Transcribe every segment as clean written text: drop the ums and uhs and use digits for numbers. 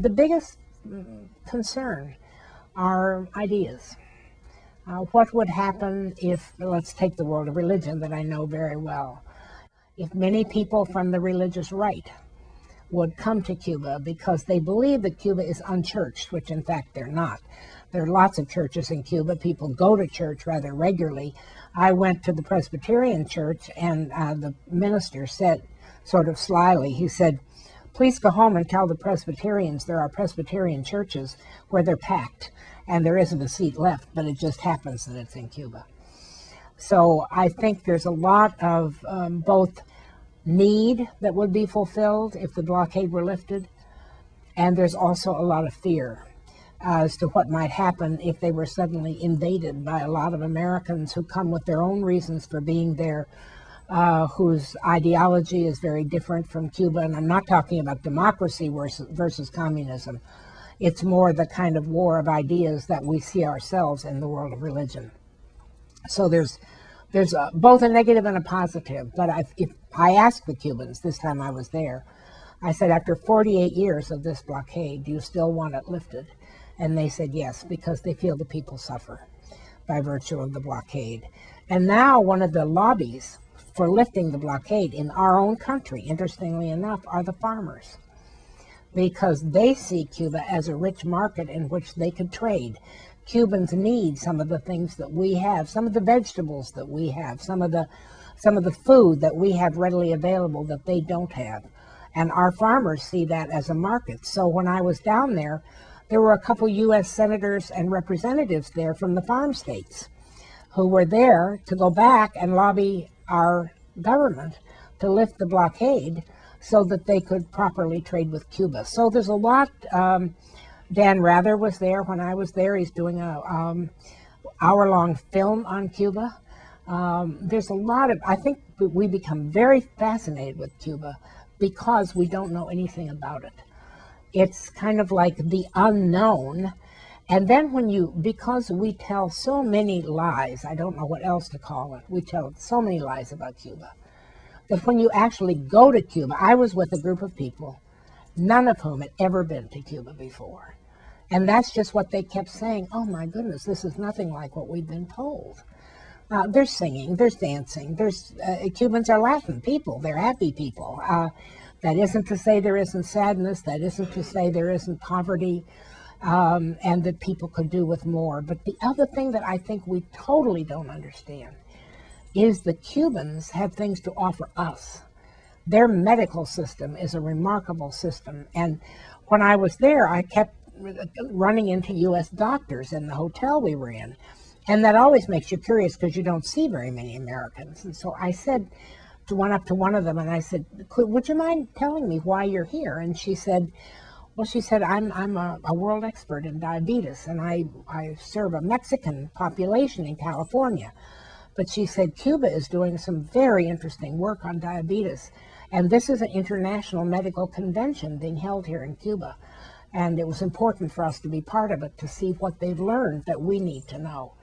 the biggest concern are ideas. What would happen if, let's take the world of religion that I know very well, if many people from the religious right would come to Cuba because they believe that Cuba is unchurched, which in fact they're not. There are lots of churches in Cuba. People go to church rather regularly. I went to the Presbyterian church, and the minister said, sort of slyly, he said, "Please go home and tell the Presbyterians there are Presbyterian churches where they're packed and there isn't a seat left, but it just happens that it's in Cuba." So I think there's a lot of both need that would be fulfilled if the blockade were lifted, and there's also a lot of fear as to what might happen if they were suddenly invaded by a lot of Americans who come with their own reasons for being there, whose ideology is very different from Cuba. And I'm not talking about democracy versus communism. It's more the kind of war of ideas that we see ourselves in the world of religion. So there's both a negative and a positive. But if I asked the Cubans this time I was there, I said, after 48 years of this blockade, do you still want it lifted? And they said yes, because they feel the people suffer by virtue of the blockade. And now one of the lobbies for lifting the blockade in our own country, interestingly enough, are the farmers, because they see Cuba as a rich market in which they could trade. Cubans need some of the things that we have, some of the vegetables that we have, some of the food that we have readily available that they don't have. And our farmers see that as a market. So when I was down there were a couple U.S. senators and representatives there from the farm states who were there to go back and lobby our government to lift the blockade so that they could properly trade with Cuba. So there's a lot. Dan Rather was there when I was there. He's doing a hour-long film on Cuba. There's a lot of, I think we become very fascinated with Cuba because we don't know anything about it. It's kind of like the unknown. And then because we tell so many lies, I don't know what else to call it, we tell so many lies about Cuba, that when you actually go to Cuba, I was with a group of people, none of whom had ever been to Cuba before. And that's just what they kept saying. Oh my goodness, this is nothing like what we've been told. There's singing, there's dancing, Cubans are laughing people, they're happy people. That isn't to say there isn't sadness, that isn't to say there isn't poverty, and that people could do with more. But the other thing that I think we totally don't understand is the Cubans have things to offer us. Their medical system is a remarkable system. And when I was there, I kept running into U.S. doctors in the hotel we were in. And that always makes you curious because you don't see very many Americans. And so I said, went up to one of them and I said, would you mind telling me why you're here? And she said, I'm a world expert in diabetes, and I serve a Mexican population in California. But she said, Cuba is doing some very interesting work on diabetes, and this is an international medical convention being held here in Cuba. And it was important for us to be part of it to see what they've learned that we need to know.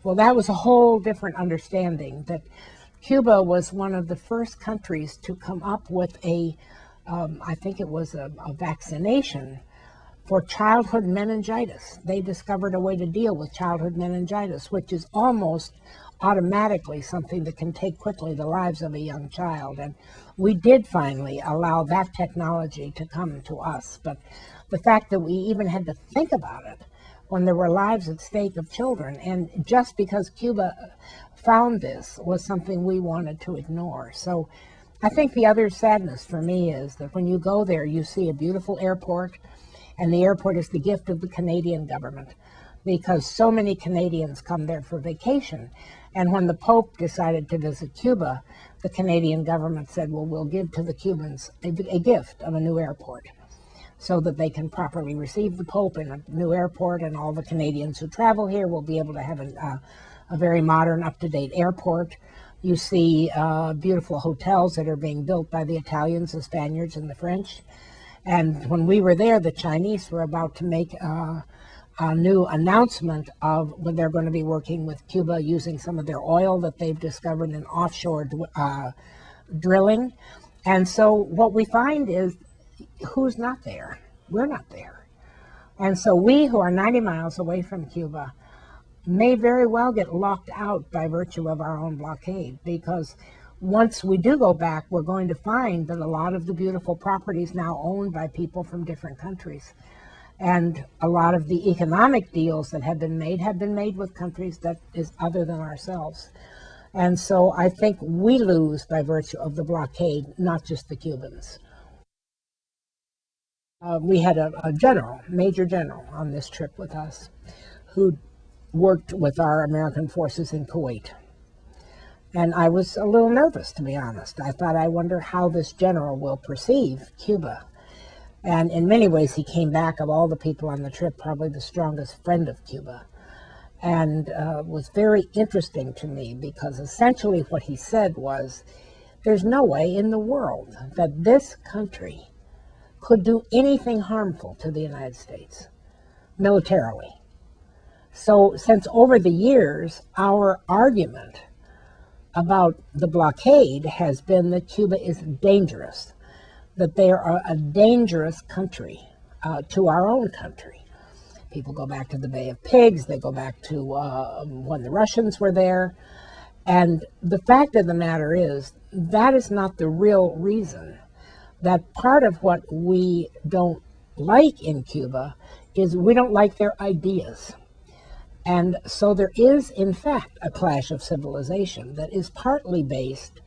Well, that was a whole different understanding, that Cuba was one of the first countries to come up with I think it was a vaccination for childhood meningitis. They discovered a way to deal with childhood meningitis, which is almost automatically something that can take quickly the lives of a young child. And we did finally allow that technology to come to us. But the fact that we even had to think about it when there were lives at stake of children, and just because Cuba found this, was something we wanted to ignore. So I think the other sadness for me is that when you go there, you see a beautiful airport, and the airport is the gift of the Canadian government, because so many Canadians come there for vacation. And when the Pope decided to visit Cuba, the Canadian government said, well, we'll give to the Cubans a gift of a new airport so that they can properly receive the Pope in a new airport, and all the Canadians who travel here will be able to have a very modern, up-to-date airport. You see beautiful hotels that are being built by the Italians, the Spaniards, and the French. And when we were there, the Chinese were about to make a new announcement of when they're going to be working with Cuba using some of their oil that they've discovered in offshore drilling. And so what we find is, who's not there? We're not there. And so we who are 90 miles away from Cuba may very well get locked out by virtue of our own blockade, because once we do go back, we're going to find that a lot of the beautiful properties now owned by people from different countries. And a lot of the economic deals that have been made with countries that is other than ourselves. And so I think we lose by virtue of the blockade, not just the Cubans. We had a general, major general, on this trip with us who worked with our American forces in Kuwait. And I was a little nervous, to be honest. I thought, I wonder how this general will perceive Cuba. And in many ways, he came back, of all the people on the trip, probably the strongest friend of Cuba. And was very interesting to me, because essentially what he said was, there's no way in the world that this country could do anything harmful to the United States, militarily. So since over the years, our argument about the blockade has been that Cuba is dangerous, that they are a dangerous country to our own country. People go back to the Bay of Pigs, they go back to when the Russians were there. And the fact of the matter is, that is not the real reason. That part of what we don't like in Cuba is we don't like their ideas. And so there is, in fact, a clash of civilization that is partly based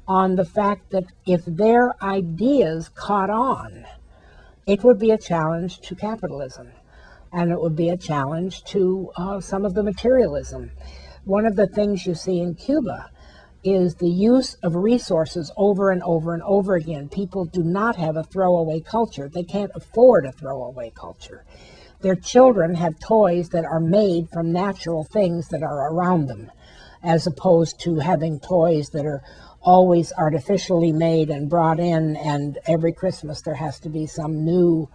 on the fact that if their ideas caught on, it would be a challenge to capitalism, and it would be a challenge to some of the materialism. One of the things you see in Cuba is the use of resources over and over and over again. People do not have a throwaway culture. They can't afford a throwaway culture. Their children have toys that are made from natural things that are around them, as opposed to having toys that are always artificially made and brought in, and every Christmas there has to be some new,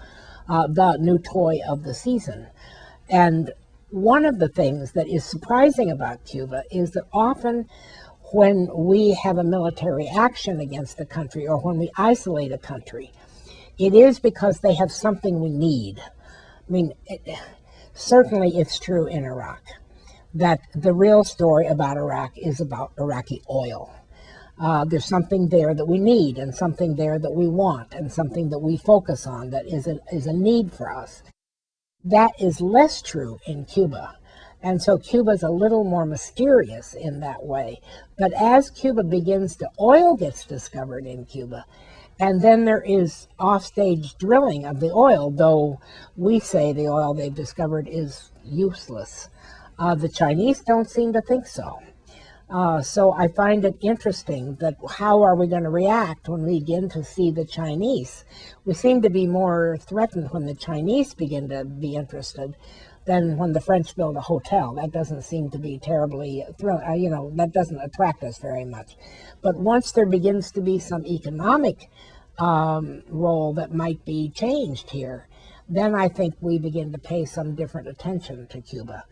the new toy of the season. And one of the things that is surprising about Cuba is that often when we have a military action against a country, or when we isolate a country, it is because they have something we need. I mean, certainly it's true in Iraq that the real story about Iraq is about Iraqi oil. There's something there that we need, and something there that we want, and something that we focus on that is a need for us. That is less true in Cuba. And so Cuba's a little more mysterious in that way. But as Cuba begins to, oil gets discovered in Cuba, and then there is offstage drilling of the oil, though we say the oil they've discovered is useless. The Chinese don't seem to think so. So I find it interesting that how are we going to react when we begin to see the Chinese? We seem to be more threatened when the Chinese begin to be interested than when the French build a hotel. That doesn't seem to be terribly thrilling. That doesn't attract us very much. But once there begins to be some economic role that might be changed here, then I think we begin to pay some different attention to Cuba.